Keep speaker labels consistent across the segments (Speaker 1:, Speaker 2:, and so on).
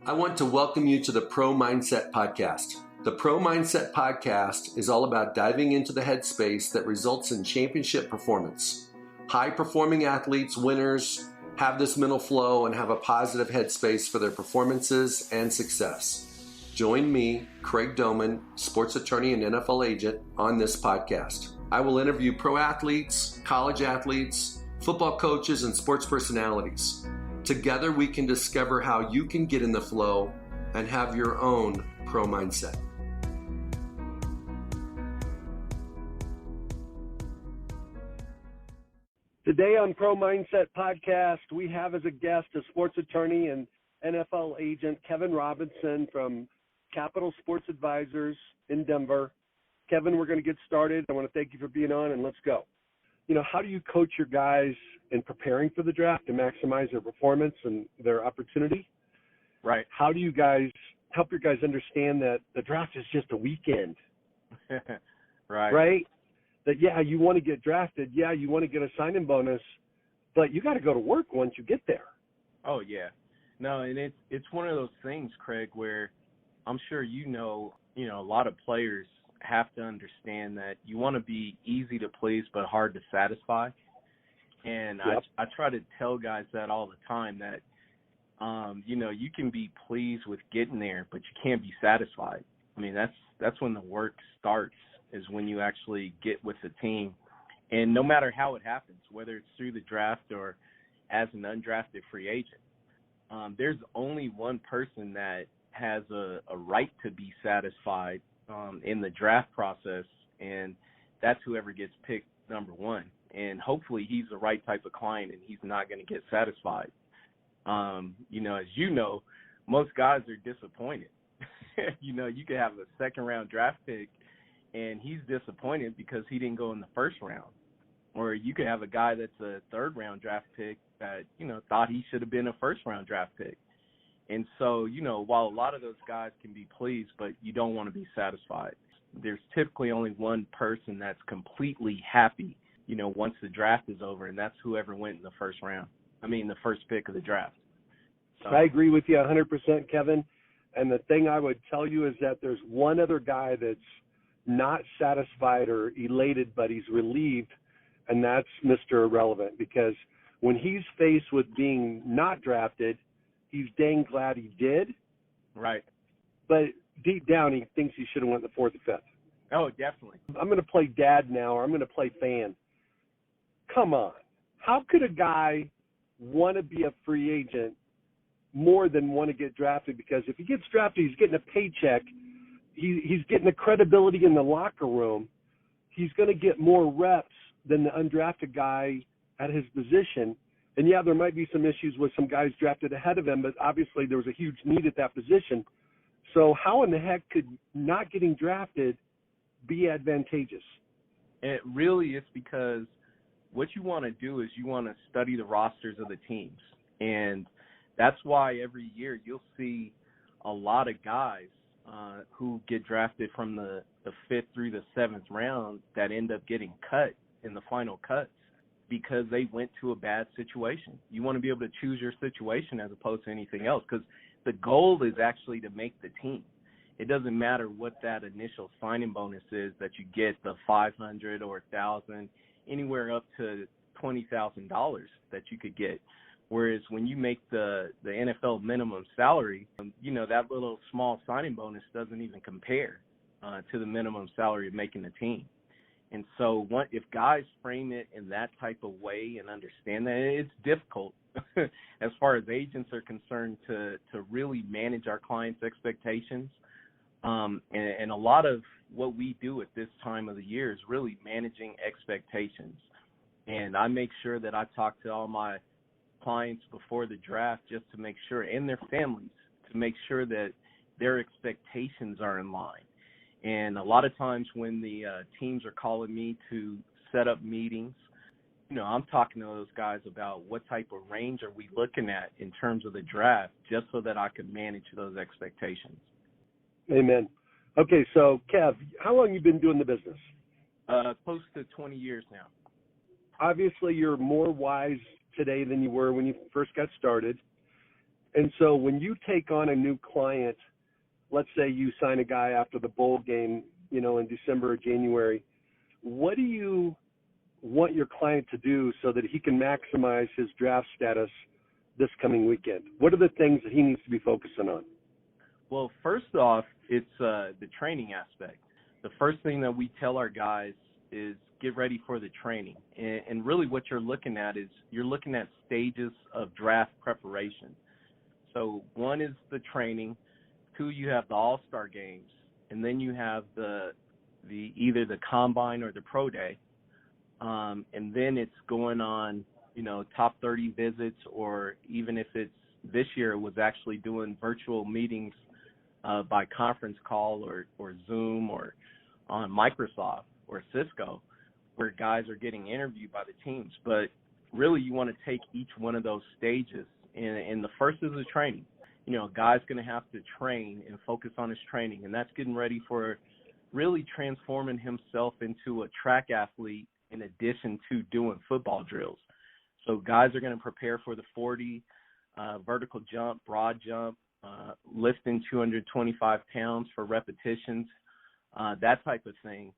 Speaker 1: I want to welcome you to the Pro Mindset Podcast. The Pro Mindset Podcast is all about diving into the headspace that results in championship performance. High-performing athletes, winners, have this mental flow and have a positive headspace for their performances and success. Join me, Craig Domann, sports attorney and NFL agent, on this podcast. I will interview pro athletes, college athletes, football coaches, and sports personalities. Together, we can discover how you can get in the flow and have your own pro mindset.
Speaker 2: Today on Pro Mindset Podcast, we have as a guest a sports attorney and NFL agent, Kevin Robinson from Capital Sports Advisors in Denver. Kevin, we're going to get started. I want to thank you for being on, and let's go. How do you coach your guys in preparing for the draft to maximize their performance and their opportunity?
Speaker 3: Right.
Speaker 2: How do you guys help your guys understand that the draft is just a weekend?
Speaker 3: Right.
Speaker 2: Right? That, yeah, you want to get drafted. Yeah, you want to get a signing bonus, but you got to go to work once you get there.
Speaker 3: Oh, yeah. No, and it's one of those things, Craig, where I'm sure a lot of players have to understand that you want to be easy to please but hard to satisfy. And
Speaker 2: yep.
Speaker 3: I try to tell guys that all the time that, you can be pleased with getting there, but you can't be satisfied. I mean, that's when the work starts, is when you actually get with the team. And no matter how it happens, whether it's through the draft or as an undrafted free agent, there's only one person that has a right to be satisfied in the draft process, and that's whoever gets picked number one. And hopefully he's the right type of client and he's not going to get satisfied. As most guys are disappointed. You could have a second-round draft pick and he's disappointed because he didn't go in the first round. Or you could have a guy that's a third-round draft pick that, thought he should have been a first-round draft pick. And so, while a lot of those guys can be pleased, but you don't want to be satisfied, there's typically only one person that's completely happy, once the draft is over, and that's whoever went in the first pick of the draft. So,
Speaker 2: I agree with you 100%, Kevin. And the thing I would tell you is that there's one other guy that's not satisfied or elated, but he's relieved, and that's Mr. Irrelevant, because when he's faced with being not drafted, he's dang glad he did.
Speaker 3: Right.
Speaker 2: But deep down, he thinks he should have went the fourth or fifth.
Speaker 3: Oh, definitely.
Speaker 2: I'm going to play dad now, or I'm going to play fan. Come on. How could a guy want to be a free agent more than want to get drafted? Because if he gets drafted, he's getting a paycheck. He's getting the credibility in the locker room. He's going to get more reps than the undrafted guy at his position. And, yeah, there might be some issues with some guys drafted ahead of him, but obviously there was a huge need at that position. So how in the heck could not getting drafted be advantageous?
Speaker 3: It really is, because what you want to do is you want to study the rosters of the teams. And that's why every year you'll see a lot of guys who get drafted from the 5th through the 7th round that end up getting cut in the final cuts, because they went to a bad situation. You want to be able to choose your situation as opposed to anything else, because the goal is actually to make the team. It doesn't matter what that initial signing bonus is that you get, the $500 or $1,000, anywhere up to $20,000 that you could get. Whereas when you make the NFL minimum salary, that little small signing bonus doesn't even compare to the minimum salary of making the team. And so if guys frame it in that type of way and understand that, it's difficult as far as agents are concerned to really manage our clients' expectations. And a lot of what we do at this time of the year is really managing expectations. And I make sure that I talk to all my clients before the draft just to make sure, and their families, to make sure that their expectations are in line. And a lot of times when the teams are calling me to set up meetings, I'm talking to those guys about what type of range are we looking at in terms of the draft, just so that I can manage those expectations.
Speaker 2: Amen. Okay, so Kev, how long have you been doing the business?
Speaker 3: Close to 20 years now.
Speaker 2: Obviously, you're more wise today than you were when you first got started. And so when you take on a new client, let's say you sign a guy after the bowl game, in December or January, what do you want your client to do so that he can maximize his draft status this coming weekend? What are the things that he needs to be focusing on?
Speaker 3: Well, first off, it's the training aspect. The first thing that we tell our guys is get ready for the training. And really what you're looking at is you're looking at stages of draft preparation. So one is the training, two, you have the all-star games, and then you have the either the combine or the pro day. And then it's going on, top 30 visits, or even if it's this year, it was actually doing virtual meetings by conference call or Zoom or on Microsoft or Cisco, where guys are getting interviewed by the teams. But really you want to take each one of those stages, and the first is the training. A guy's going to have to train and focus on his training, and that's getting ready for really transforming himself into a track athlete in addition to doing football drills. So guys are going to prepare for the 40, vertical jump, broad jump, lifting 225 pounds for repetitions, that type of thing.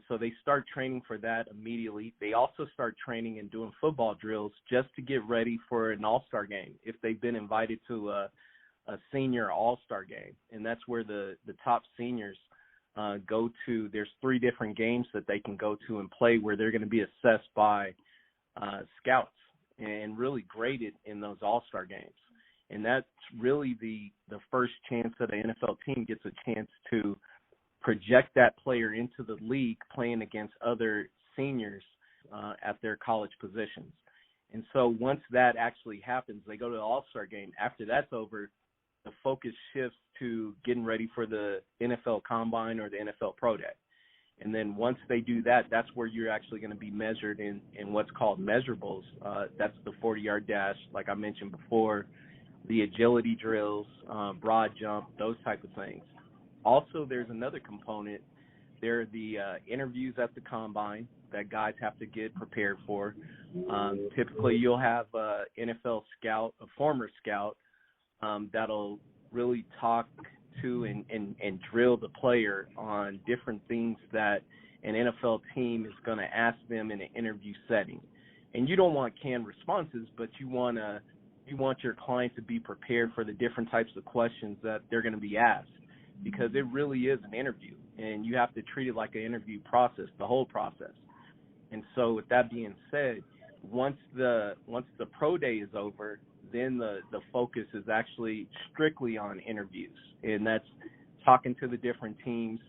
Speaker 3: So they start training for that immediately. They also start training and doing football drills just to get ready for an all-star game if they've been invited to a senior all-star game. And that's where the top seniors go to. There's 3 different games that they can go to and play where they're going to be assessed by scouts and really graded in those all-star games. And that's really the first chance that an NFL team gets a chance to project that player into the league playing against other seniors at their college positions. And so once that actually happens, they go to the all-star game. After that's over, the focus shifts to getting ready for the NFL Combine or the NFL Pro Day. And then once they do that, that's where you're actually going to be measured in what's called measurables. That's the 40-yard dash, like I mentioned before, the agility drills, broad jump, those type of things. Also, there's another component. There are the interviews at the Combine that guys have to get prepared for. Typically, you'll have an NFL scout, a former scout, that'll really talk to and drill the player on different things that an NFL team is going to ask them in an interview setting. And you don't want canned responses, but you want your client to be prepared for the different types of questions that they're going to be asked, because it really is an interview, and you have to treat it like an interview process, the whole process. And so with that being said, once the pro day is over, then the focus is actually strictly on interviews, and that's talking to the different teams.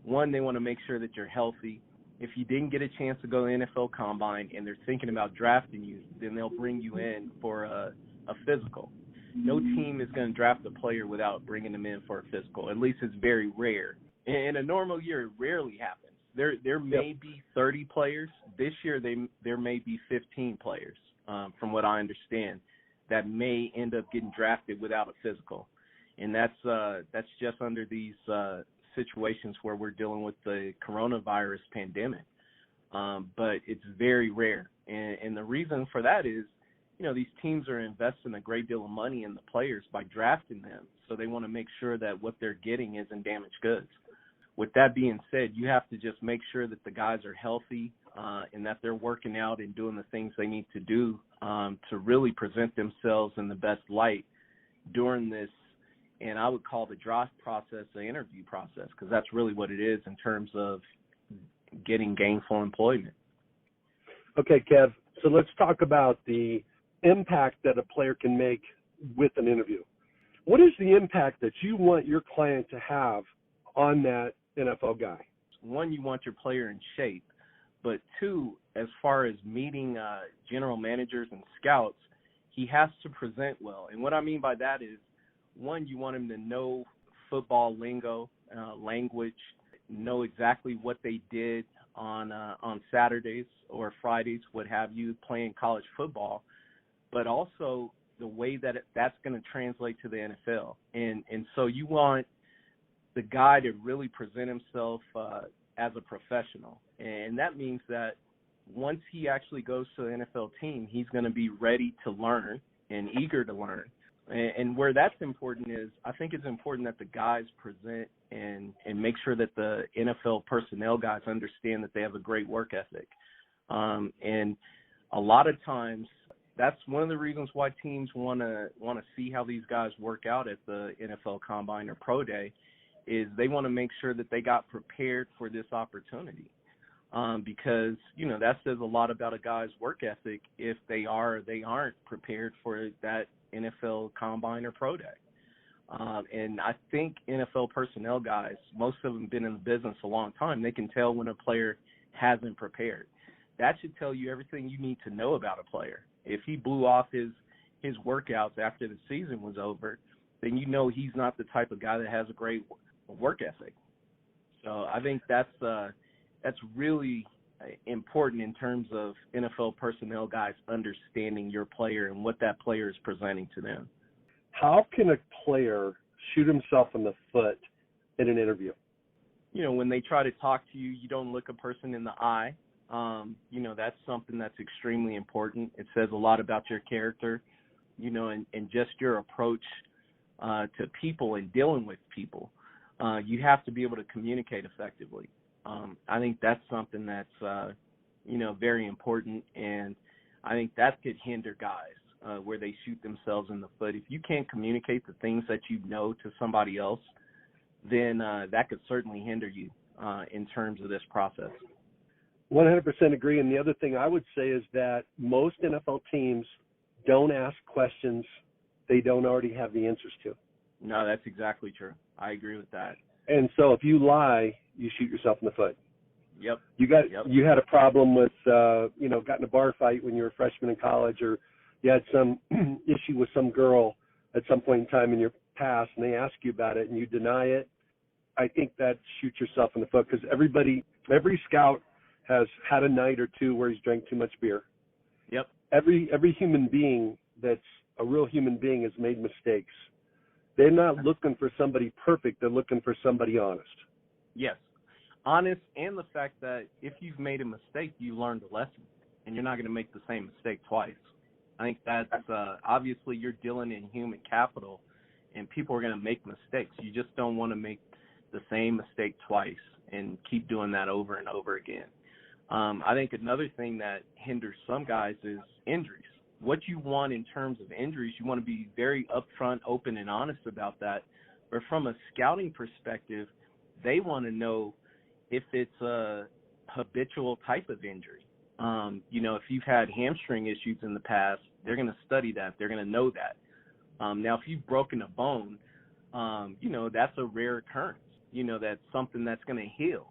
Speaker 3: One, they want to make sure that you're healthy. If you didn't get a chance to go to the NFL Combine and they're thinking about drafting you, then they'll bring you in for a physical. No team is going to draft a player without bringing them in for a physical. At least it's very rare. In a normal year, it rarely happens. There may be 30 players. This year, there may be 15 players, from what I understand, that may end up getting drafted without a physical. And that's just under these situations where we're dealing with the coronavirus pandemic. But it's very rare. And the reason for that is, these teams are investing a great deal of money in the players by drafting them. So they want to make sure that what they're getting isn't damaged goods. With that being said, you have to just make sure that the guys are healthy and that they're working out and doing the things they need to do to really present themselves in the best light during this, and I would call the draft process the interview process, because that's really what it is in terms of getting gainful employment.
Speaker 2: Okay, Kev, so let's talk about the impact that a player can make with an interview. What is the impact that you want your client to have on that NFL guy?
Speaker 3: One, you want your player in shape, but two, as far as meeting general managers and scouts, he has to present well. And what I mean by that is, one, you want him to know football lingo, language, know exactly what they did on Saturdays or Fridays, what have you, playing college football, but also the way that that's going to translate to the NFL. And so you want the guy to really present himself as a professional. And that means that once he actually goes to the NFL team, he's going to be ready to learn and eager to learn. And where that's important is I think it's important that the guys present and make sure that the NFL personnel guys understand that they have a great work ethic. And a lot of times that's one of the reasons why teams want to see how these guys work out at the NFL Combine or Pro Day is they want to make sure that they got prepared for this opportunity. Because, that says a lot about a guy's work ethic if they aren't prepared for that NFL Combine or Pro Day. And I think NFL personnel guys, most of them been in the business a long time, they can tell when a player hasn't prepared. That should tell you everything you need to know about a player. If he blew off his workouts after the season was over, then he's not the type of guy that has a great work ethic. So I think that's really important in terms of NFL personnel guys understanding your player and what that player is presenting to them.
Speaker 2: How can a player shoot himself in the foot in an interview?
Speaker 3: When they try to talk to you, you don't look a person in the eye. That's something that's extremely important. It says a lot about your character, and just your approach to people and dealing with people. You have to be able to communicate effectively. I think that's something that's, very important, and I think that could hinder guys where they shoot themselves in the foot. If you can't communicate the things that you know to somebody else, then that could certainly hinder you in terms of this process.
Speaker 2: 100% agree. And the other thing I would say is that most NFL teams don't ask questions they don't already have the answers to.
Speaker 3: No, that's exactly true. I agree with that.
Speaker 2: And so if you lie, you shoot yourself in the foot.
Speaker 3: Yep.
Speaker 2: You had a problem with, got in a bar fight when you were a freshman in college, or you had some issue with some girl at some point in time in your past, and they ask you about it and you deny it. I think that shoots yourself in the foot, because every scout has had a night or two where he's drank too much beer.
Speaker 3: Yep.
Speaker 2: Every human being that's a real human being has made mistakes. They're not looking for somebody perfect. They're looking for somebody honest.
Speaker 3: Yes. Honest, and the fact that if you've made a mistake, you learned a lesson, and you're not going to make the same mistake twice. I think that's obviously you're dealing in human capital, and people are going to make mistakes. You just don't want to make the same mistake twice and keep doing that over and over again. I think another thing that hinders some guys is injuries. What you want in terms of injuries, you want to be very upfront, open, and honest about that. But from a scouting perspective, they want to know if it's a habitual type of injury. If you've had hamstring issues in the past, they're going to study that. They're going to know that. Now, if you've broken a bone, that's a rare occurrence. That's something that's going to heal.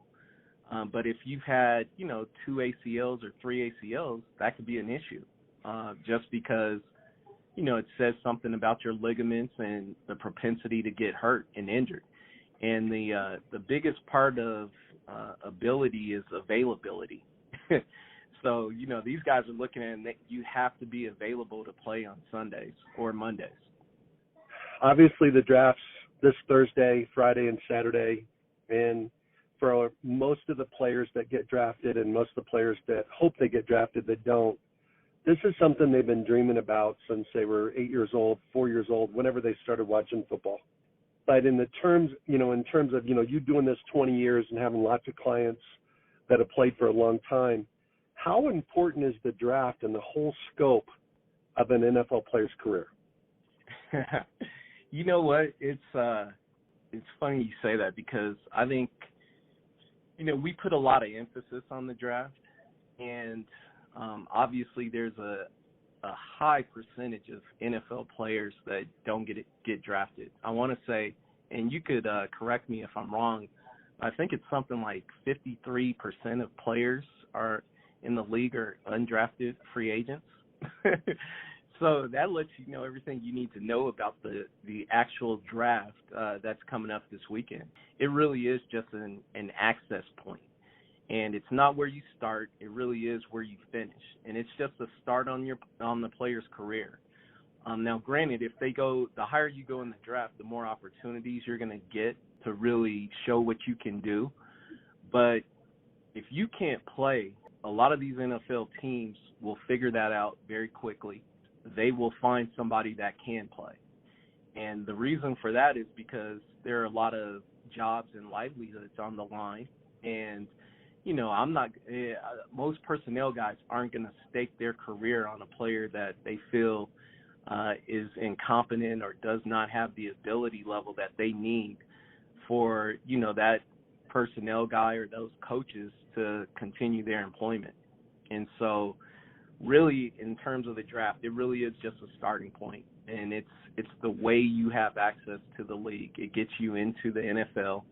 Speaker 3: But if you've had, 2 ACLs or 3 ACLs, that could be an issue. Just because, it says something about your ligaments and the propensity to get hurt and injured. And the biggest part of ability is availability. So, these guys are looking at that you have to be available to play on Sundays or Mondays.
Speaker 2: Obviously, the draft's this Thursday, Friday, and Saturday. And for most of the players that get drafted and most of the players that hope they get drafted that don't, this is something they've been dreaming about since they were 8 years old, 4 years old, whenever they started watching football. But in terms of you doing this 20 years and having lots of clients that have played for a long time, how important is the draft and the whole scope of an NFL player's career?
Speaker 3: You know what? It's funny you say that, because I think, we put a lot of emphasis on the draft, and obviously there's a high percentage of NFL players that don't get drafted. I want to say, and you could correct me if I'm wrong, I think it's something like 53% of players are in the league are undrafted free agents. So that lets you know everything you need to know about the actual draft that's coming up this weekend. It really is just an access point. And it's not where you start. It really is where you finish. And it's just a start on the player's career. Now, granted, the higher you go in the draft, the more opportunities you're going to get to really show what you can do. But if you can't play, a lot of these NFL teams will figure that out very quickly. They will find somebody that can play. And the reason for that is because there are a lot of jobs and livelihoods on the line. And, most personnel guys aren't going to stake their career on a player that they feel is incompetent or does not have the ability level that they need for, that personnel guy or those coaches to continue their employment. And so really, in terms of the draft, it really is just a starting point. And it's the way you have access to the league. It gets you into the NFL,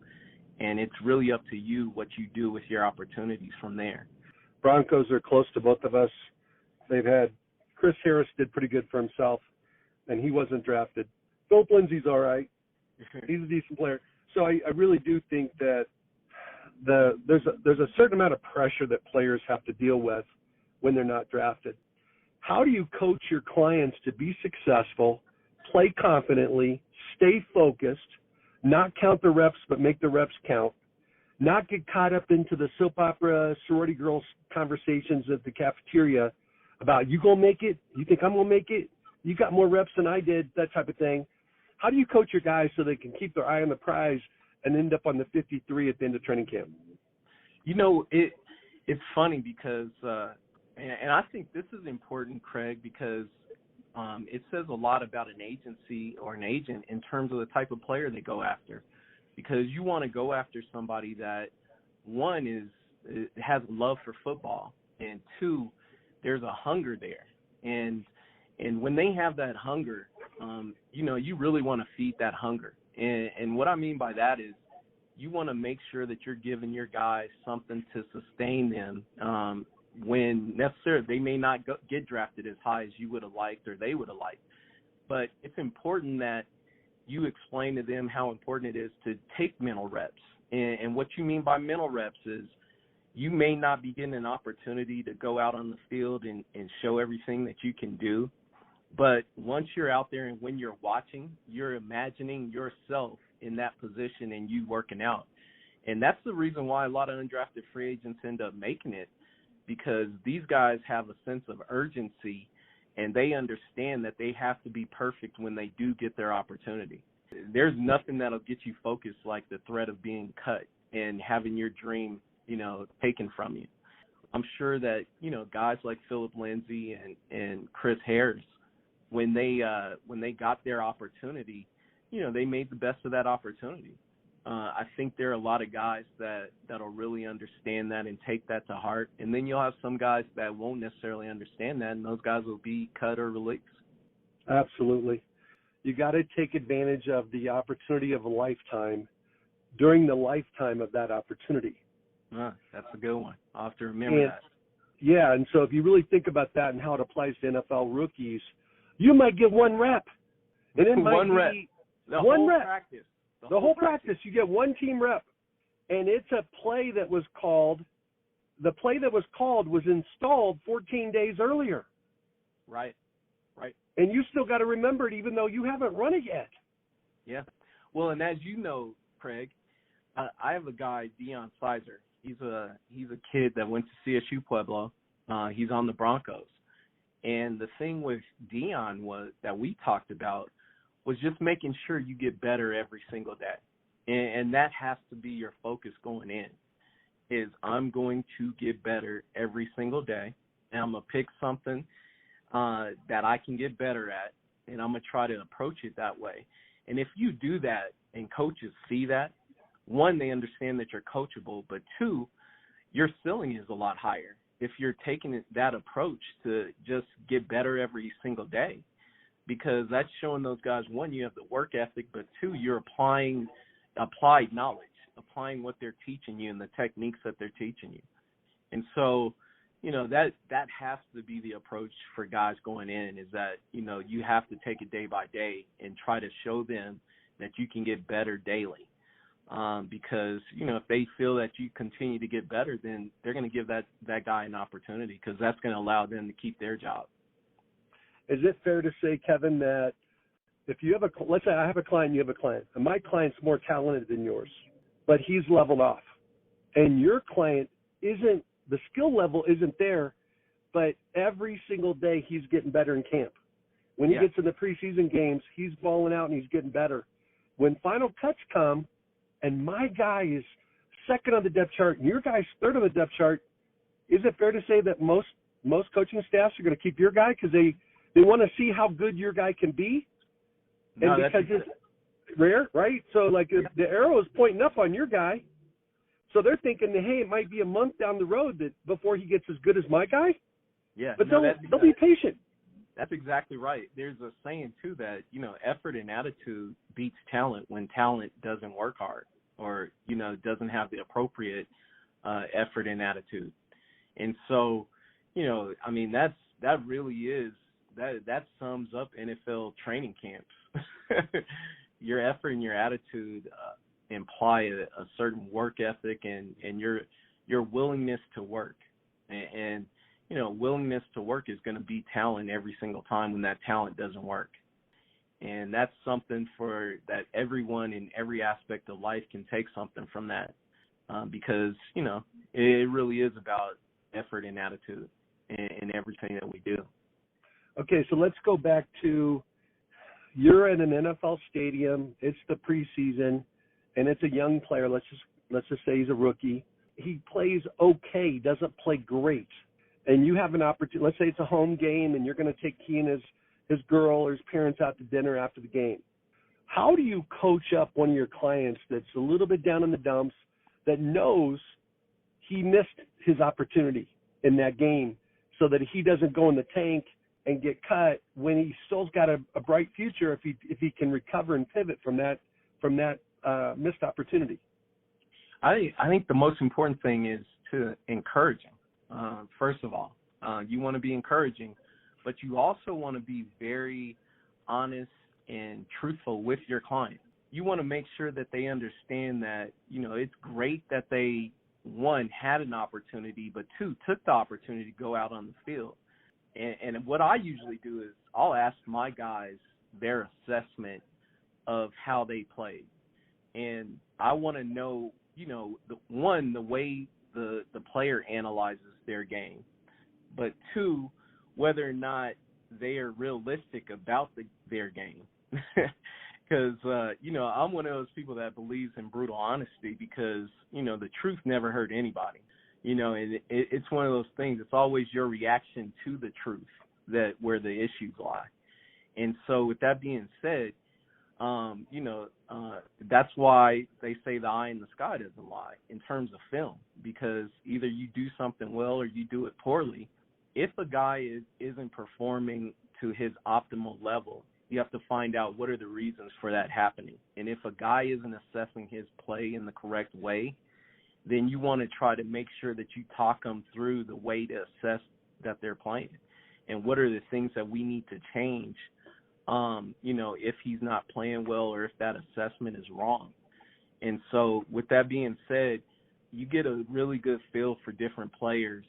Speaker 3: and it's really up to you what you do with your opportunities from there.
Speaker 2: Broncos are close to both of us. They've had Chris Harris did pretty good for himself, and he wasn't drafted. Philip Lindsay's all right. He's a decent player. So I really do think that there's a certain amount of pressure that players have to deal with when they're not drafted. How do you coach your clients to be successful, play confidently, stay focused, not count the reps but make the reps count, not get caught up into the soap opera sorority girls conversations at the cafeteria about you gonna make it, you think I'm gonna make it, you got more reps than I did, that type of thing? How do you coach your guys so they can keep their eye on the prize and end up on the 53 at the end of training camp?
Speaker 3: It's funny because and I think this is important, Craig, because it says a lot about an agency or an agent in terms of the type of player they go after. Because you want to go after somebody that, one, has love for football, and two, there's a hunger there. And when they have that hunger, you really want to feed that hunger. And what I mean by that is you want to make sure that you're giving your guys something to sustain them when necessarily they may not get drafted as high as you would have liked or they would have liked. But it's important that you explain to them how important it is to take mental reps. And what you mean by mental reps is you may not be getting an opportunity to go out on the field and show everything that you can do. But once you're out there and when you're watching, you're imagining yourself in that position and you working out. And that's the reason why a lot of undrafted free agents end up making it, because these guys have a sense of urgency and they understand that they have to be perfect when they do get their opportunity. There's nothing that'll get you focused like the threat of being cut and having your dream, taken from you. I'm sure that, guys like Philip Lindsay and Chris Harris, when they got their opportunity, they made the best of that opportunity. I think there are a lot of guys that'll really understand that and take that to heart. And then you'll have some guys that won't necessarily understand that, and those guys will be cut or released.
Speaker 2: Absolutely. You got to take advantage of the opportunity of a lifetime during the lifetime of that opportunity.
Speaker 3: That's a good one. I'll have to remember that.
Speaker 2: Yeah, and so if you really think about that and how it applies to NFL rookies, you might get one rep. And it might
Speaker 3: one rep. The whole practice.
Speaker 2: The whole practice, you get one team rep, and it's a play that was called. The play that was called was installed 14 days earlier.
Speaker 3: Right.
Speaker 2: And you still got to remember it, even though you haven't run it yet.
Speaker 3: Yeah. Well, and as you know, Craig, I have a guy, Deion Sizer. He's a kid that went to CSU Pueblo. He's on the Broncos. And the thing with Deion that we talked about was just making sure you get better every single day. And that has to be your focus going in, is I'm going to get better every single day, and I'm going to pick something that I can get better at, and I'm going to try to approach it that way. And if you do that and coaches see that, one, they understand that you're coachable, but two, your ceiling is a lot higher if you're taking that approach to just get better every single day. Because that's showing those guys, one, you have the work ethic, but two, you're applying applied knowledge, applying what they're teaching you and the techniques that they're teaching you. And so, that has to be the approach for guys going in, is that, you have to take it day by day and try to show them that you can get better daily. Because, if they feel that you continue to get better, then they're going to give that guy an opportunity, because that's going to allow them to keep their job.
Speaker 2: Is it fair to say, Kevin, that if you have let's say I have a client, you have a client, and my client's more talented than yours, but he's leveled off, and your client the skill level isn't there, but every single day he's getting better in camp. When he gets in the preseason games, he's balling out and he's getting better. When final cuts come and my guy is second on the depth chart and your guy's third on the depth chart, is it fair to say that most coaching staffs are going to keep your guy because they want to see how good your guy can be? And
Speaker 3: no,
Speaker 2: because it's rare, right? So, like, the arrow is pointing up on your guy. So they're thinking, hey, it might be a month down the road that before he gets as good as my guy.
Speaker 3: Yeah.
Speaker 2: But they'll be patient.
Speaker 3: That's exactly right. There's a saying, too, that, effort and attitude beats talent when talent doesn't work hard or, doesn't have the appropriate effort and attitude. And so, that really is, that sums up NFL training camps. Your effort and your attitude imply a certain work ethic and your willingness to work. And willingness to work is going to beat talent every single time when that talent doesn't work. And that's something that everyone in every aspect of life can take something from that because, it really is about effort and attitude in everything that we do.
Speaker 2: Okay, so let's go back to you're at an NFL stadium. It's the preseason, and it's a young player. Let's just say he's a rookie. He plays okay, doesn't play great. And you have an opportunity, let's say it's a home game and you're going to take he and his girl or his parents out to dinner after the game. How do you coach up one of your clients that's a little bit down in the dumps, that knows he missed his opportunity in that game so that he doesn't go in the tank and get cut when he still's got a bright future if he can recover and pivot from that missed opportunity?
Speaker 3: I think the most important thing is to encourage him. First of all, you want to be encouraging, but you also want to be very honest and truthful with your client. You want to make sure that they understand that, it's great that they, one, had an opportunity, but two, took the opportunity to go out on the field. And what I usually do is I'll ask my guys their assessment of how they played. And I want to know, the way the player analyzes their game, but two, whether or not they are realistic about their game. Because, I'm one of those people that believes in brutal honesty because, the truth never hurt anybody. And it's one of those things. It's always your reaction to the truth where the issues lie. And so with that being said, that's why they say the eye in the sky doesn't lie in terms of film, because either you do something well or you do it poorly. If a guy isn't performing to his optimal level, you have to find out what are the reasons for that happening. And if a guy isn't assessing his play in the correct way, then you want to try to make sure that you talk them through the way to assess that they're playing and what are the things that we need to change, if he's not playing well or if that assessment is wrong. And so with that being said, you get a really good feel for different players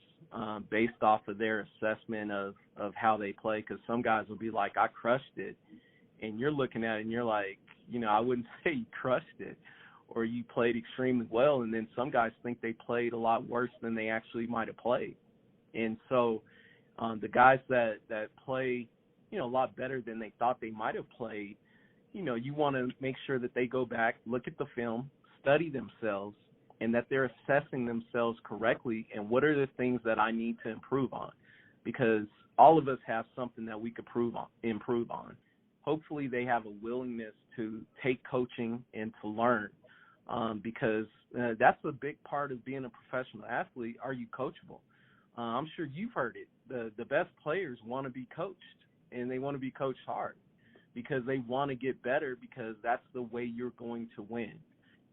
Speaker 3: based off of their assessment of how they play, because some guys will be like, I crushed it, and you're looking at it and you're like, I wouldn't say you crushed it or you played extremely well, and then some guys think they played a lot worse than they actually might have played. And so the guys that play, a lot better than they thought they might have played, you want to make sure that they go back, look at the film, study themselves, and that they're assessing themselves correctly and what are the things that I need to improve on, because all of us have something that we could improve on. Hopefully they have a willingness to take coaching and to learn, because that's a big part of being a professional athlete. Are you coachable? I'm sure you've heard it. The best players want to be coached, and they want to be coached hard because they want to get better, because that's the way you're going to win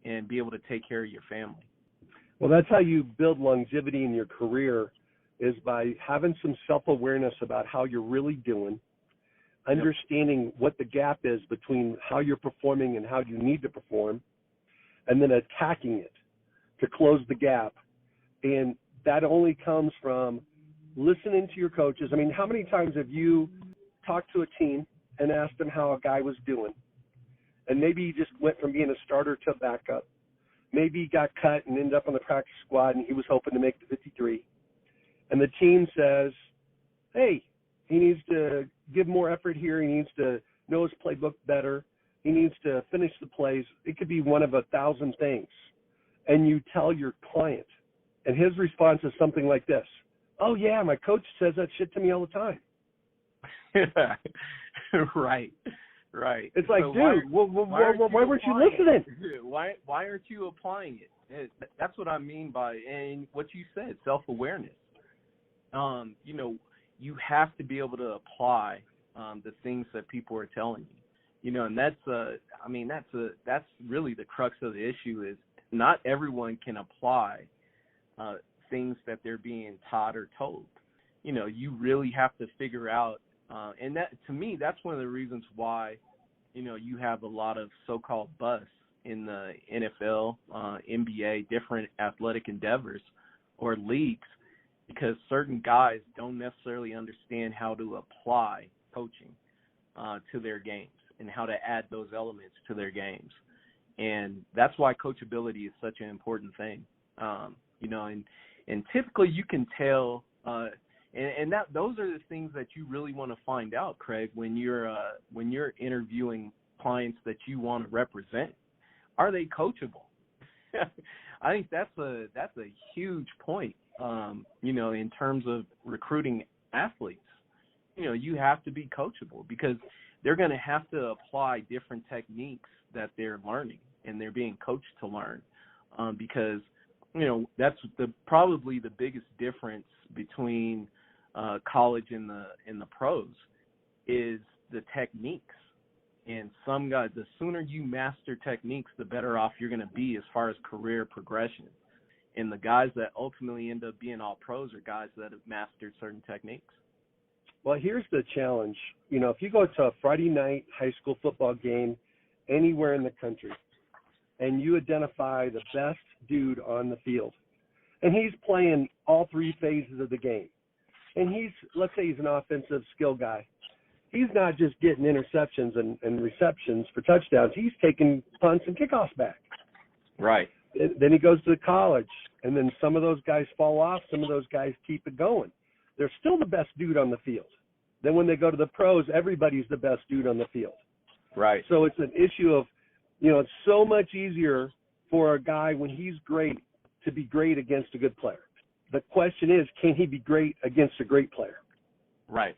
Speaker 3: and be able to take care of your family.
Speaker 2: Well, that's how you build longevity in your career, is by having some self-awareness about how you're really doing, understanding what the gap is between how you're performing and how you need to perform, and then attacking it to close the gap. And that only comes from listening to your coaches. I mean, how many times have you talked to a team and asked them how a guy was doing? And maybe he just went from being a starter to a backup. Maybe he got cut and ended up on the practice squad and he was hoping to make the 53. And the team says, hey, He needs to give more effort here. He needs to know his playbook better. He needs to finish the plays. It could be one of 1,000 things. And you tell your client, and his response is something like this: "Oh yeah, my coach says that shit to me all the time."
Speaker 3: Right.
Speaker 2: It's like,
Speaker 3: so
Speaker 2: dude, why weren't you listening?
Speaker 3: Why aren't you applying it? That's what I mean by, and what you said, self-awareness. You have to be able to apply the things that people are telling you. And that's really the crux of the issue is not everyone can apply things that they're being taught or told. You really have to figure out, and that, to me, that's one of the reasons why, you have a lot of so-called busts in the NFL, NBA, different athletic endeavors or leagues, because certain guys don't necessarily understand how to apply coaching to their games and how to add those elements to their games. And that's why coachability is such an important thing. And typically you can tell, and that those are the things that you really want to find out, Craig, when you're interviewing clients that you want to represent. Are they coachable? I think that's a huge point. In terms of recruiting athletes, you have to be coachable, because they're going to have to apply different techniques that they're learning and they're being coached to learn, because that's probably the biggest difference between college and the pros is the techniques. And some guys, the sooner you master techniques, the better off you're going to be as far as career progression. And the guys that ultimately end up being all pros are guys that have mastered certain techniques.
Speaker 2: Well, here's the challenge. If you go to a Friday night high school football game anywhere in the country and you identify the best dude on the field, and he's playing all three phases of the game, and let's say he's an offensive skill guy. He's not just getting interceptions and receptions for touchdowns. He's taking punts and kickoffs back.
Speaker 3: Right.
Speaker 2: Then he goes to college, and then some of those guys fall off. Some of those guys keep it going. They're still the best dude on the field. Then when they go to the pros, everybody's the best dude on the field.
Speaker 3: Right.
Speaker 2: So it's an issue of, it's so much easier for a guy when he's great to be great against a good player. The question is, can he be great against a great player?
Speaker 3: Right.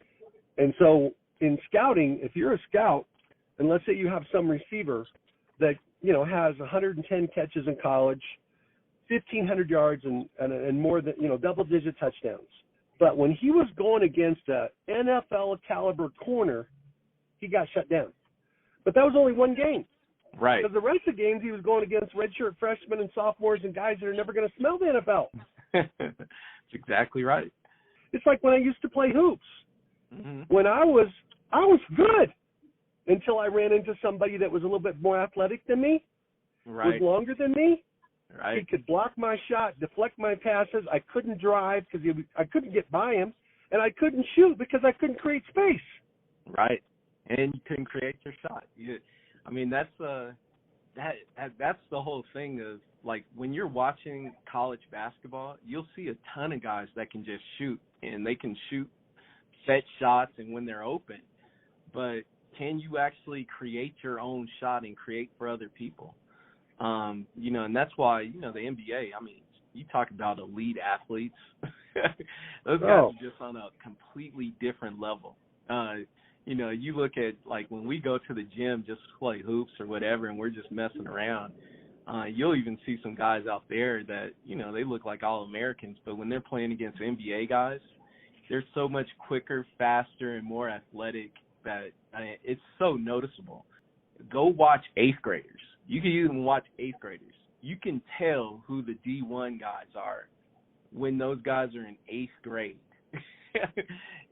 Speaker 2: And so in scouting, if you're a scout, and let's say you have some receiver that, has 110 catches in college, 1,500 yards and more than, double-digit touchdowns. But when he was going against a NFL caliber corner, he got shut down. But that was only one game.
Speaker 3: Right.
Speaker 2: Because the rest of the games he was going against redshirt freshmen and sophomores and guys that are never going to smell the NFL.
Speaker 3: That's exactly right.
Speaker 2: It's like when I used to play hoops.
Speaker 3: Mm-hmm.
Speaker 2: When I was good until I ran into somebody that was a little bit more athletic than me,
Speaker 3: right,
Speaker 2: was longer than me.
Speaker 3: Right.
Speaker 2: He could block my shot, deflect my passes. I couldn't drive because I couldn't get by him, and I couldn't shoot because I couldn't create space.
Speaker 3: Right, and you couldn't create your shot. That's the whole thing of, like, when you're watching college basketball, you'll see a ton of guys that can just shoot, and they can shoot set shots and when they're open. But can you actually create your own shot and create for other people? And that's why, the NBA, you talk about elite athletes. Those guys are just on a completely different level. You look at, like, when we go to the gym just to play hoops or whatever, and we're just messing around, you'll even see some guys out there that, they look like All-Americans, but when they're playing against NBA guys, they're so much quicker, faster, and more athletic that it's so noticeable. Go watch 8th graders. You can even watch 8th graders. You can tell who the D1 guys are when those guys are in 8th grade.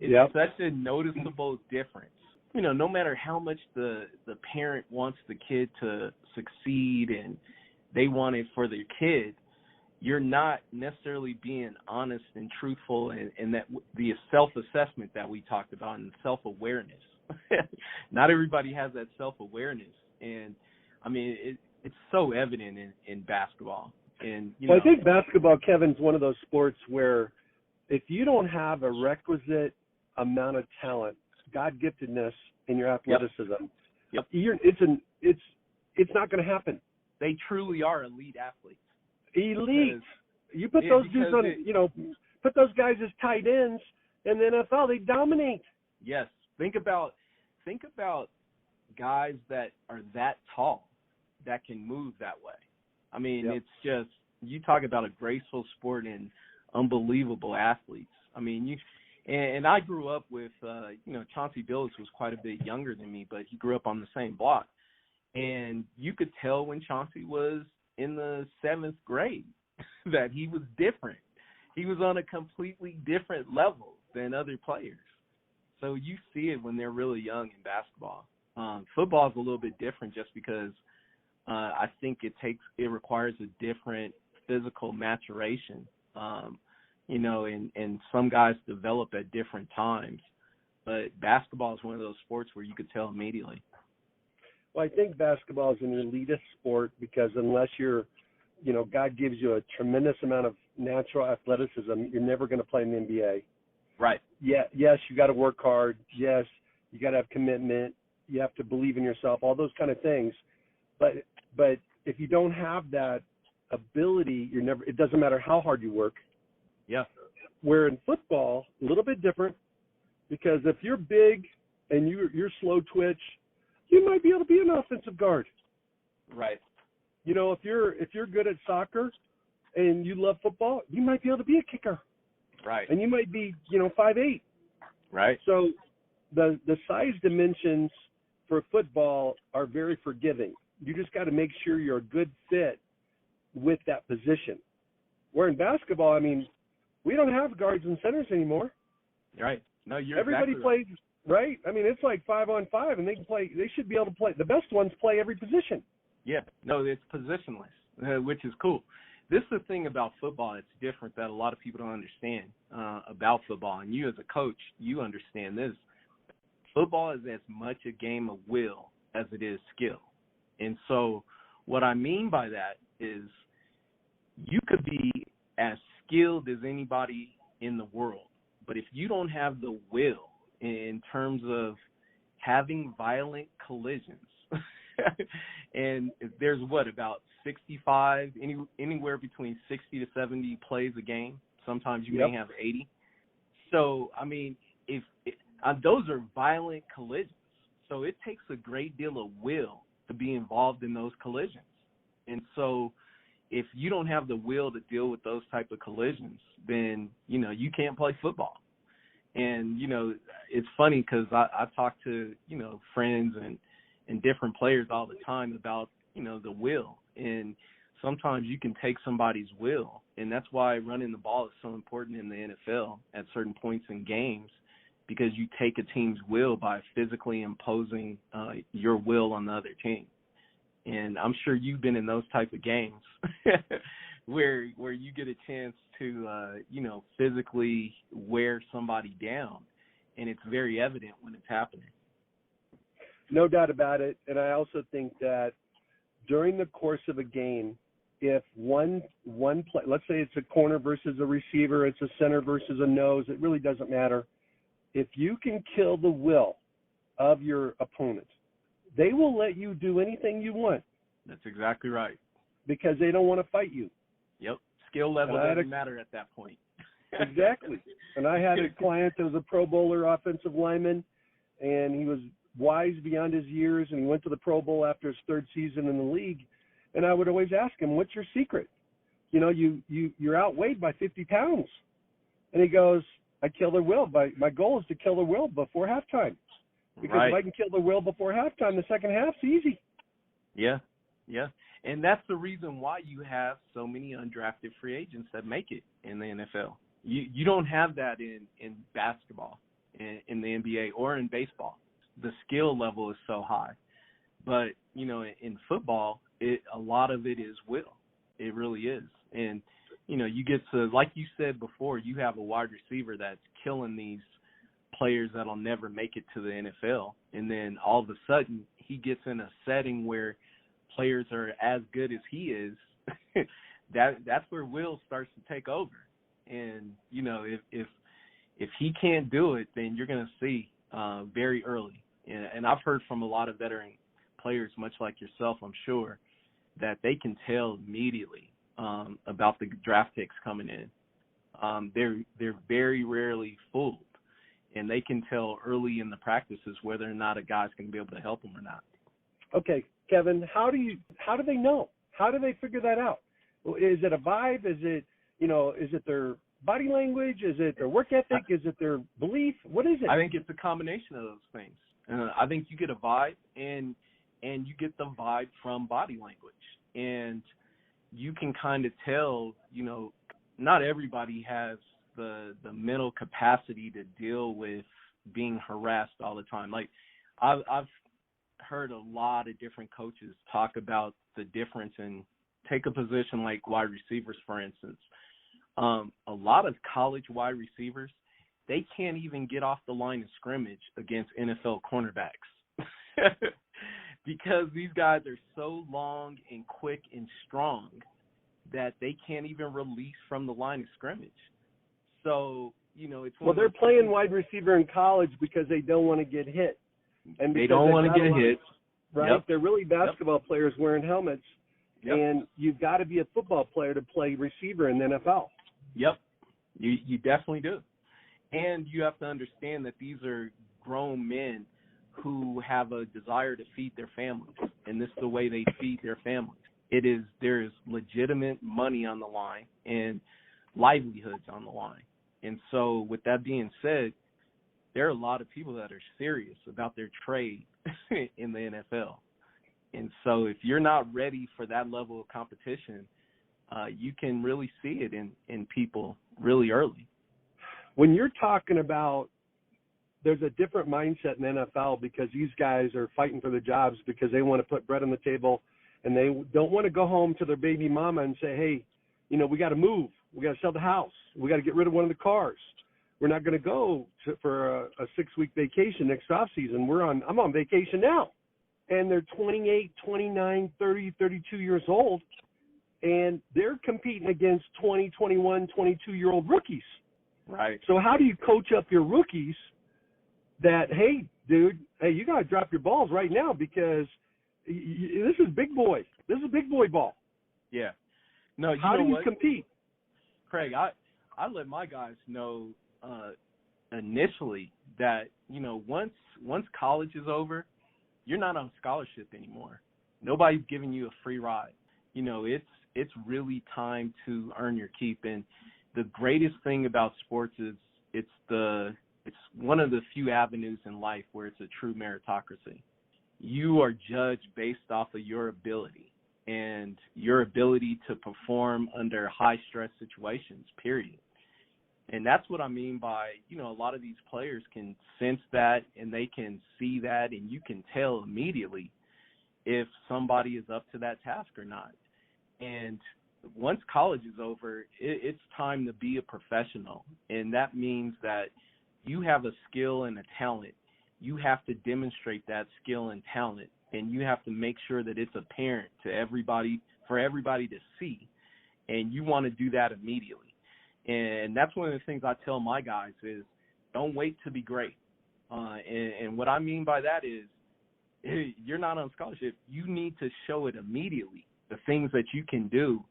Speaker 3: It's such a noticeable difference. No matter how much the parent wants the kid to succeed and they want it for their kid, you're not necessarily being honest and truthful, and that the self-assessment that we talked about and self-awareness. Not everybody has that self-awareness, and it's so evident in basketball. And
Speaker 2: I think basketball, Kevin's one of those sports where if you don't have a requisite amount of talent, God-giftedness in your athleticism,
Speaker 3: Yep.
Speaker 2: it's not going to happen.
Speaker 3: They truly are elite athletes.
Speaker 2: Elite. You put those dudes on, put those guys as tight ends in the NFL, they dominate.
Speaker 3: Yes. Think about guys that are that tall that can move that way. I mean, It's just, you talk about a graceful sport and unbelievable athletes. I mean, and I grew up with, Chauncey Billups was quite a bit younger than me, but he grew up on the same block. And you could tell when Chauncey was in the 7th grade that he was different. He was on a completely different level than other players. So you see it when they're really young in basketball. Football is a little bit different just because I think it requires a different physical maturation, and some guys develop at different times. But basketball is one of those sports where you could tell immediately.
Speaker 2: Well, I think basketball is an elitist sport because unless you're, God gives you a tremendous amount of natural athleticism, you're never going to play in the NBA.
Speaker 3: Right.
Speaker 2: Yeah. Yes, you got to work hard. Yes, you got to have commitment. You have to believe in yourself. All those kind of things. But if you don't have that ability, it doesn't matter how hard you work.
Speaker 3: Yeah.
Speaker 2: Where in football, a little bit different, because if you're big and you're slow twitch, you might be able to be an offensive guard.
Speaker 3: Right.
Speaker 2: If you're good at soccer and you love football, you might be able to be a kicker.
Speaker 3: Right.
Speaker 2: And you might be, 5'8".
Speaker 3: Right.
Speaker 2: So the size dimensions for football are very forgiving. You just got to make sure you're a good fit with that position. Where in basketball, I mean, we don't have guards and centers anymore.
Speaker 3: Right. No, you're
Speaker 2: Everybody
Speaker 3: exactly
Speaker 2: plays, right? I mean, it's like 5-on-5, and they should be able to play. The best ones play every position.
Speaker 3: Yeah. No, it's positionless, which is cool. This is the thing about football that's different that a lot of people don't understand about football. And you as a coach, you understand this. Football is as much a game of will as it is skill. And so what I mean by that is you could be as skilled as anybody in the world, but if you don't have the will in terms of having violent collisions, and there's about 65, anywhere between 60 to 70 plays a game. Sometimes you may have 80. So, I mean, if those are violent collisions. So it takes a great deal of will to be involved in those collisions. And so if you don't have the will to deal with those type of collisions, then, you can't play football. And, it's funny because I talk to, friends and different players all the time about, the will. And sometimes you can take somebody's will. And that's why running the ball is so important in the NFL at certain points in games, because you take a team's will by physically imposing your will on the other team. And I'm sure you've been in those type of games where you get a chance to, physically wear somebody down. And it's very evident when it's happening.
Speaker 2: No doubt about it. And I also think that during the course of a game, if one play, let's say it's a corner versus a receiver, it's a center versus a nose, it really doesn't matter. If you can kill the will of your opponent, they will let you do anything you want.
Speaker 3: That's exactly right.
Speaker 2: Because they don't want to fight you.
Speaker 3: Yep. Skill level doesn't matter at that point.
Speaker 2: Exactly. And I had a client that was a Pro Bowler offensive lineman, and he was wise beyond his years, and he went to the Pro Bowl after his 3rd season in the league. And I would always ask him, what's your secret? You're outweighed by 50 pounds. And he goes, I kill their will. My goal is to kill their will before halftime. Because if I can kill their will before halftime, the second half's easy.
Speaker 3: Yeah, yeah. And that's the reason why you have so many undrafted free agents that make it in the NFL. You don't have that in basketball, in the NBA, or in baseball. The skill level is so high. But, in football, a lot of it is will. It really is. And, you get to, like you said before, you have a wide receiver that's killing these players that'll never make it to the NFL. And then all of a sudden he gets in a setting where players are as good as he is. That's where will starts to take over. And, if If he can't do it, then you're going to see very early. And I've heard from a lot of veteran players, much like yourself, I'm sure, that they can tell immediately about the draft picks coming in. They're very rarely fooled, and they can tell early in the practices whether or not a guy's going to be able to help them or not.
Speaker 2: Okay, Kevin, how do they know? How do they figure that out? Is it a vibe? Is it their body language? Is it their work ethic? Is it their belief? What is it?
Speaker 3: I think it's a combination of those things. I think you get a vibe, and you get the vibe from body language. And you can kind of tell, not everybody has the mental capacity to deal with being harassed all the time. Like, I've heard a lot of different coaches talk about the difference in, take a position like wide receivers, for instance. A lot of college wide receivers, they can't even get off the line of scrimmage against NFL cornerbacks because these guys are so long and quick and strong that they can't even release from the line of scrimmage. So, it's
Speaker 2: they're playing wide receiver in college because they don't want to get hit. And
Speaker 3: they don't want to get hit.
Speaker 2: Right?
Speaker 3: Yep.
Speaker 2: They're really basketball players wearing helmets.
Speaker 3: Yep.
Speaker 2: And you've got to be a football player to play receiver in the NFL.
Speaker 3: Yep. You definitely do. And you have to understand that these are grown men who have a desire to feed their families, and this is the way they feed their families. There is legitimate money on the line and livelihoods on the line. And so with that being said, there are a lot of people that are serious about their trade in the NFL. And so if you're not ready for that level of competition, you can really see it in people really early.
Speaker 2: When you're talking about there's a different mindset in the NFL because these guys are fighting for the jobs because they want to put bread on the table and they don't want to go home to their baby mama and say, hey, we got to move. We got to sell the house. We got to get rid of one of the cars. We're not going to go for a 6-week vacation next off season. I'm on vacation now. And they're 28, 29, 30, 32 years old, and they're competing against 20, 21, 22-year-old rookies.
Speaker 3: Right.
Speaker 2: So how do you coach up your rookies that, hey, dude, you got to drop your balls right now because this is big boy. This is big boy ball.
Speaker 3: Yeah. No,
Speaker 2: how do you compete?
Speaker 3: Craig, I let my guys know initially that, once college is over, you're not on scholarship anymore. Nobody's giving you a free ride. It's really time to earn your keep. And the greatest thing about sports is it's one of the few avenues in life where it's a true meritocracy. You are judged based off of your ability and your ability to perform under high stress situations, period. And that's what I mean by, a lot of these players can sense that and they can see that, and you can tell immediately if somebody is up to that task or not. And once college is over, it's time to be a professional. And that means that you have a skill and a talent. You have to demonstrate that skill and talent, and you have to make sure that it's apparent to everybody, for everybody to see. And you want to do that immediately. And that's one of the things I tell my guys is don't wait to be great. And what I mean by that is you're not on scholarship. You need to show it immediately, the things that you can do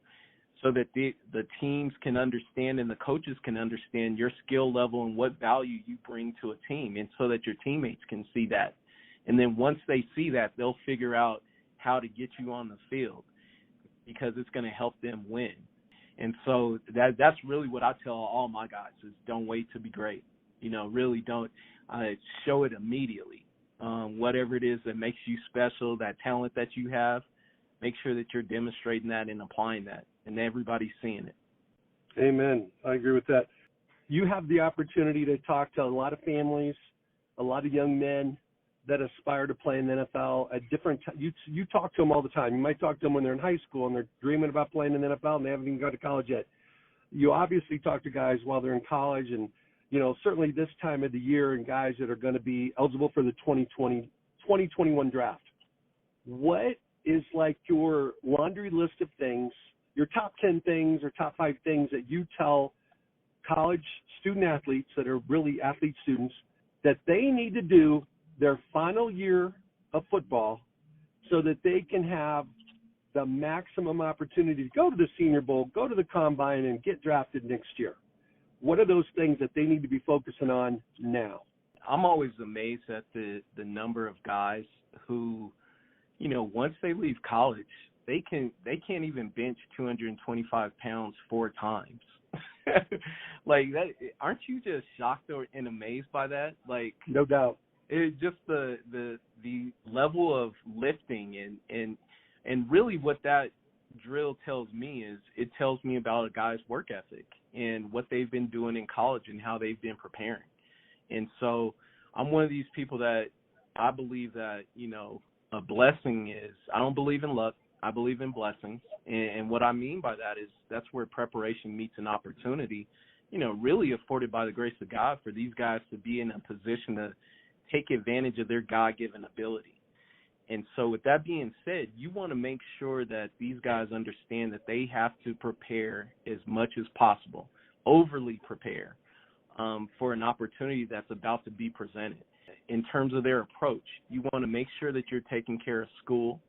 Speaker 3: so that the teams can understand and the coaches can understand your skill level and what value you bring to a team, and so that your teammates can see that. And then once they see that, they'll figure out how to get you on the field because it's going to help them win. And so that's really what I tell all my guys is don't wait to be great. Really don't show it immediately. Whatever it is that makes you special, that talent that you have, make sure that you're demonstrating that and applying that, and everybody's seeing it.
Speaker 2: Amen. I agree with that. You have the opportunity to talk to a lot of families, a lot of young men that aspire to play in the NFL at different you talk to them all the time. You might talk to them when they're in high school and they're dreaming about playing in the NFL and they haven't even gone to college yet. You obviously talk to guys while they're in college and, certainly this time of the year and guys that are going to be eligible for the 2021 draft. What is like your laundry list of things, your top 10 things or top 5 things that you tell college student athletes that are really athlete students that they need to do their final year of football so that they can have the maximum opportunity to go to the Senior Bowl, go to the Combine, and get drafted next year? What are those things that they need to be focusing on now?
Speaker 3: I'm always amazed at the number of guys who, once they leave college, they can't even bench 225 pounds 4 times. Like that, aren't you just shocked and amazed by that? Like,
Speaker 2: no doubt.
Speaker 3: It's just the level of lifting and really what that drill tells me is it tells me about a guy's work ethic and what they've been doing in college and how they've been preparing. And so I'm one of these people that I believe that, a blessing is, I don't believe in luck, I believe in blessings. And what I mean by that is that's where preparation meets an opportunity, really afforded by the grace of God for these guys to be in a position to take advantage of their God-given ability. And so with that being said, you want to make sure that these guys understand that they have to prepare as much as possible, overly prepare for an opportunity that's about to be presented. In terms of their approach, you want to make sure that you're taking care of school.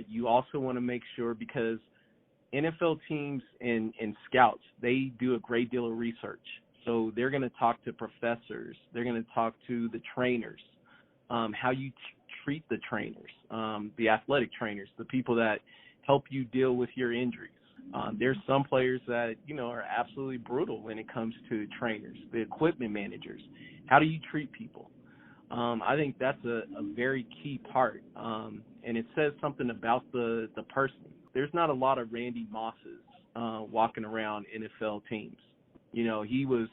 Speaker 3: You also want to make sure, because NFL teams and scouts, they do a great deal of research. So they're going to talk to professors. They're going to talk to the trainers, how you treat the trainers, the athletic trainers, the people that help you deal with your injuries. There's some players that, are absolutely brutal when it comes to trainers, the equipment managers. How do you treat people? I think that's a very key part, and it says something about the person. There's not a lot of Randy Mosses walking around NFL teams. He was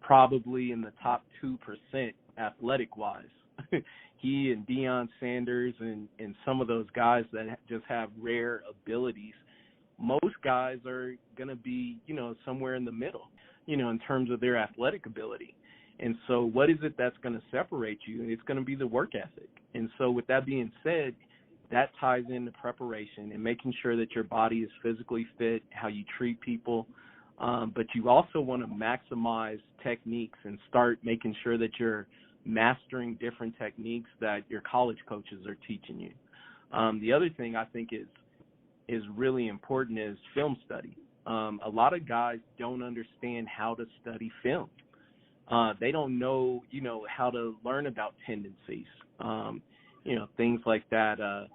Speaker 3: probably in the top 2% athletic-wise. He and Deion Sanders and some of those guys that just have rare abilities, most guys are going to be, somewhere in the middle, in terms of their athletic ability. And so what is it that's going to separate you? It's going to be the work ethic. And so with that being said, that ties into preparation and making sure that your body is physically fit, how you treat people. But you also want to maximize techniques and start making sure that you're mastering different techniques that your college coaches are teaching you. The other thing I think is really important is film study. A lot of guys don't understand how to study film. They don't know, how to learn about tendencies, things like that,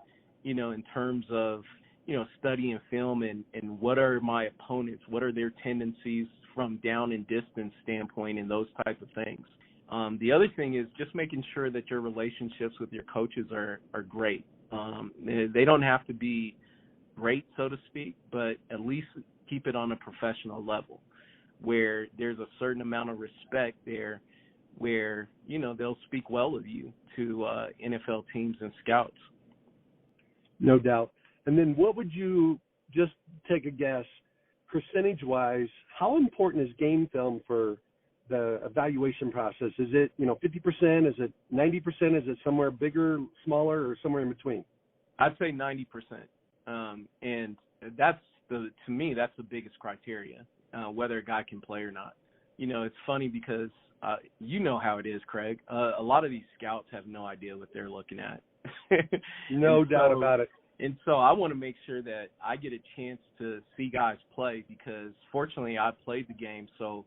Speaker 3: in terms of, studying film and what are my opponents, what are their tendencies from down and distance standpoint and those type of things. The other thing is just making sure that your relationships with your coaches are great. They don't have to be great, so to speak, but at least keep it on a professional level where there's a certain amount of respect there where, they'll speak well of you to NFL teams and scouts.
Speaker 2: No doubt. And then what would you, just take a guess, percentage-wise, how important is game film for the evaluation process? Is it, 50%? Is it 90%? Is it somewhere bigger, smaller, or somewhere in between?
Speaker 3: I'd say 90%. And to me, that's the biggest criteria, whether a guy can play or not. It's funny because you know how it is, Craig. A lot of these scouts have no idea what they're looking at.
Speaker 2: No doubt about it.
Speaker 3: And so I want to make sure that I get a chance to see guys play because, fortunately, I've played the game, so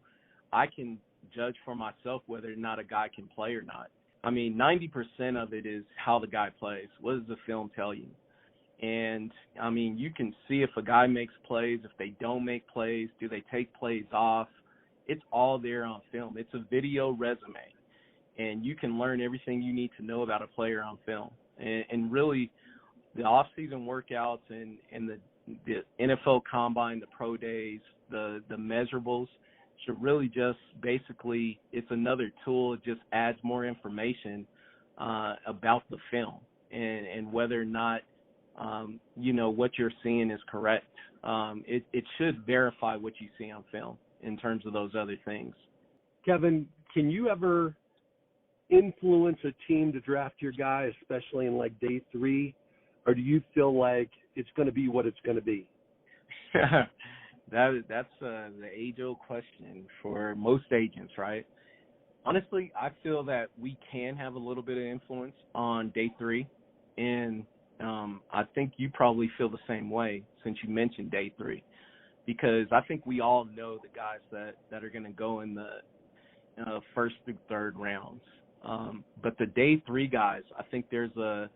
Speaker 3: I can judge for myself whether or not a guy can play or not. I mean, 90% of it is how the guy plays. What does the film tell you? And, I mean, you can see if a guy makes plays, if they don't make plays, do they take plays off? It's all there on film. It's a video resume, and you can learn everything you need to know about a player on film. And really, the off-season workouts and the NFL Combine, the pro days, the measurables should really just basically, it's another tool. It just adds more information about the film and whether or not, what you're seeing is correct. It should verify what you see on film in terms of those other things.
Speaker 2: Kevin, can you ever influence a team to draft your guy, especially in like day 3? Or do you feel like it's going to be what it's going to be?
Speaker 3: That's the age-old question for most agents, right? Honestly, I feel that we can have a little bit of influence on day 3, and I think you probably feel the same way since you mentioned day 3, because I think we all know the guys that are going to go in the first through third rounds. But the day 3 guys, I think there's a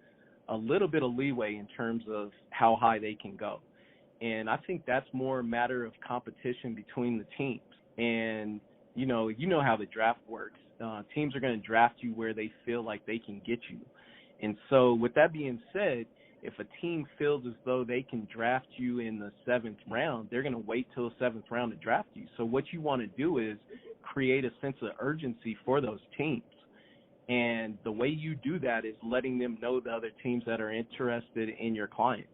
Speaker 3: little bit of leeway in terms of how high they can go. And I think that's more a matter of competition between the teams. And, you know how the draft works. Teams are going to draft you where they feel like they can get you. And so with that being said, if a team feels as though they can draft you in the 7th round, they're going to wait till the 7th round to draft you. So what you want to do is create a sense of urgency for those teams. And the way you do that is letting them know the other teams that are interested in your client.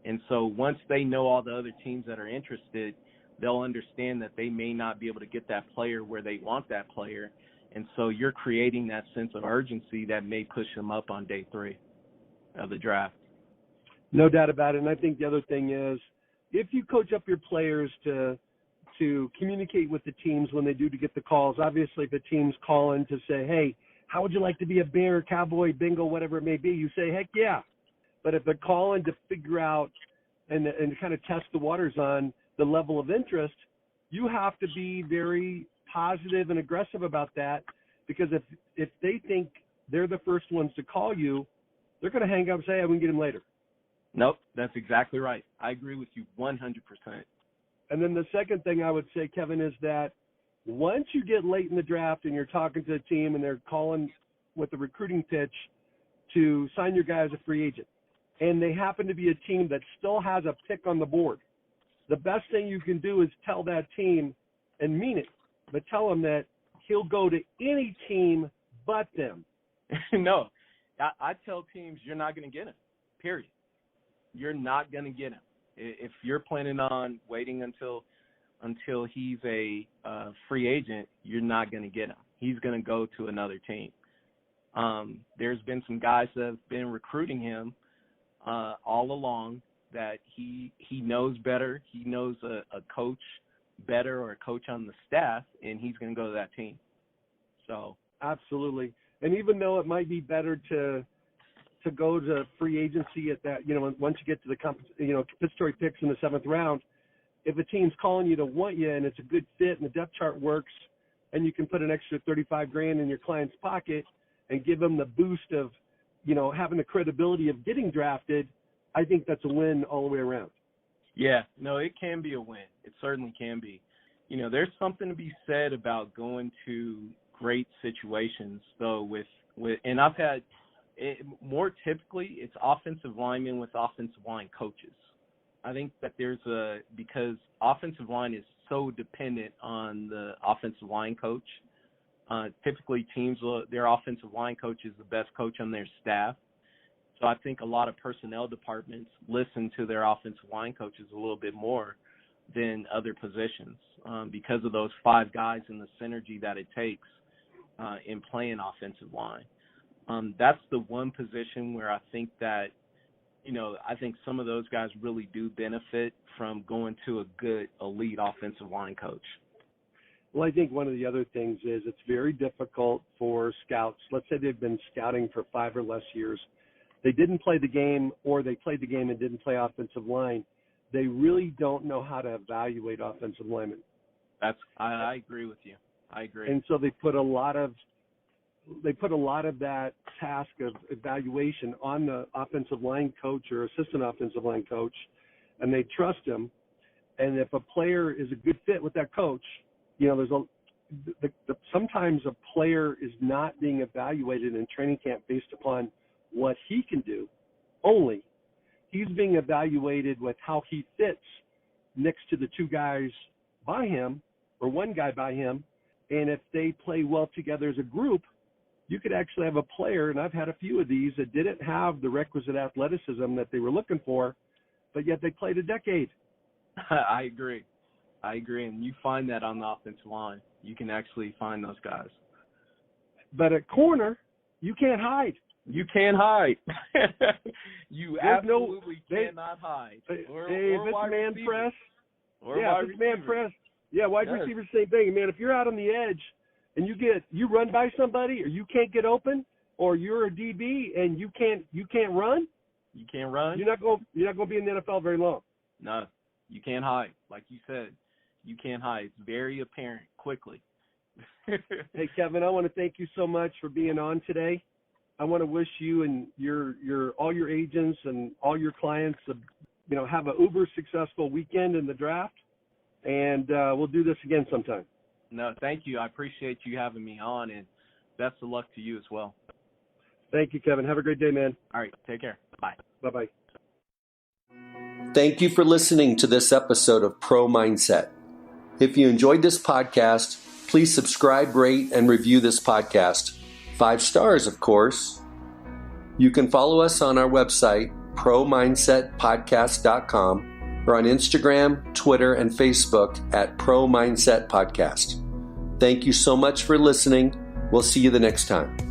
Speaker 3: And so once they know all the other teams that are interested, they'll understand that they may not be able to get that player where they want that player. And so you're creating that sense of urgency that may push them up on day 3 of the draft.
Speaker 2: No doubt about it. And I think the other thing is, if you coach up your players to communicate with the teams when they do to get the calls, obviously if a team's calling to say, hey, how would you like to be a bear, cowboy, bingo, whatever it may be, you say, heck yeah. But if they're calling to figure out and kind of test the waters on the level of interest, you have to be very positive and aggressive about that, because if they think they're the first ones to call you, they're going to hang up and say, hey, we can get him later.
Speaker 3: Nope, that's exactly right. I agree with you 100%.
Speaker 2: And then the second thing I would say, Kevin, is that once you get late in the draft and you're talking to a team and they're calling with a recruiting pitch to sign your guy as a free agent, and they happen to be a team that still has a pick on the board, the best thing you can do is tell that team, and mean it, but tell them that he'll go to any team but them.
Speaker 3: No, I tell teams you're not going to get him, period. You're not going to get him. If you're planning on waiting until he's a free agent, you're not going to get him. He's going to go to another team. There's been some guys that have been recruiting him all along that he knows better. He knows a coach better, or a coach on the staff, and he's going to go to that team. So
Speaker 2: absolutely. And even though it might be better to go to free agency at that, once you get to the compensatory picks in the 7th round, if a team's calling you to want you and it's a good fit and the depth chart works, and you can put an extra $35,000 in your client's pocket and give them the boost of, having the credibility of getting drafted, I think that's a win all the way around. Yeah,
Speaker 3: no, it can be a win. It certainly can be. There's something to be said about going to great situations, though, with and I've had more typically it's offensive linemen with offensive line coaches. I think that because offensive line is so dependent on the offensive line coach. Typically teams, their offensive line coach is the best coach on their staff. So I think a lot of personnel departments listen to their offensive line coaches a little bit more than other positions because of those 5 guys and the synergy that it takes in playing offensive line. That's the one position where I think that, I think some of those guys really do benefit from going to a good elite offensive line coach.
Speaker 2: Well, I think one of the other things is it's very difficult for scouts. Let's say they've been scouting for 5 or less years. They didn't play the game, or they played the game and didn't play offensive line. They really don't know how to evaluate offensive linemen.
Speaker 3: I agree with you. I agree.
Speaker 2: And so they put a lot of that task of evaluation on the offensive line coach or assistant offensive line coach, and they trust him. And if a player is a good fit with that coach, sometimes a player is not being evaluated in training camp based upon what he can do only. He's being evaluated with how he fits next to the 2 guys by him, or 1 guy by him. And if they play well together as a group, you could actually have a player, and I've had a few of these, that didn't have the requisite athleticism that they were looking for, but yet they played a decade.
Speaker 3: I agree. And you find that on the offensive line. You can actually find those guys.
Speaker 2: But at corner, you can't hide.
Speaker 3: You can't hide. You absolutely cannot hide.
Speaker 2: If it's man press,
Speaker 3: Or
Speaker 2: yeah,
Speaker 3: wide
Speaker 2: if man
Speaker 3: receiver.
Speaker 2: press. Yeah, wide
Speaker 3: Yes.
Speaker 2: receiver, same thing, man. If you're out on the edge and you run by somebody, or you can't get open, or you're a DB and you can't run,
Speaker 3: You can't run.
Speaker 2: you're not going to be in the NFL very long.
Speaker 3: No, you can't hide. Like you said, you can't hide. It's very apparent quickly.
Speaker 2: Hey, Kevin, I want to thank you so much for being on today. I want to wish you and all your agents and all your clients, have an uber successful weekend in the draft, and we'll do this again sometime.
Speaker 3: No, thank you. I appreciate you having me on, and best of luck to you as well.
Speaker 2: Thank you, Kevin. Have a great day, man.
Speaker 3: All right, take care. Bye.
Speaker 2: Bye-bye.
Speaker 1: Thank you for listening to this episode of Pro Mindset. If you enjoyed this podcast, please subscribe, rate, and review this podcast. 5 stars, of course. You can follow us on our website, ProMindsetPodcast.com, or on Instagram, Twitter, and Facebook at Pro Mindset Podcast. Thank you so much for listening. We'll see you the next time.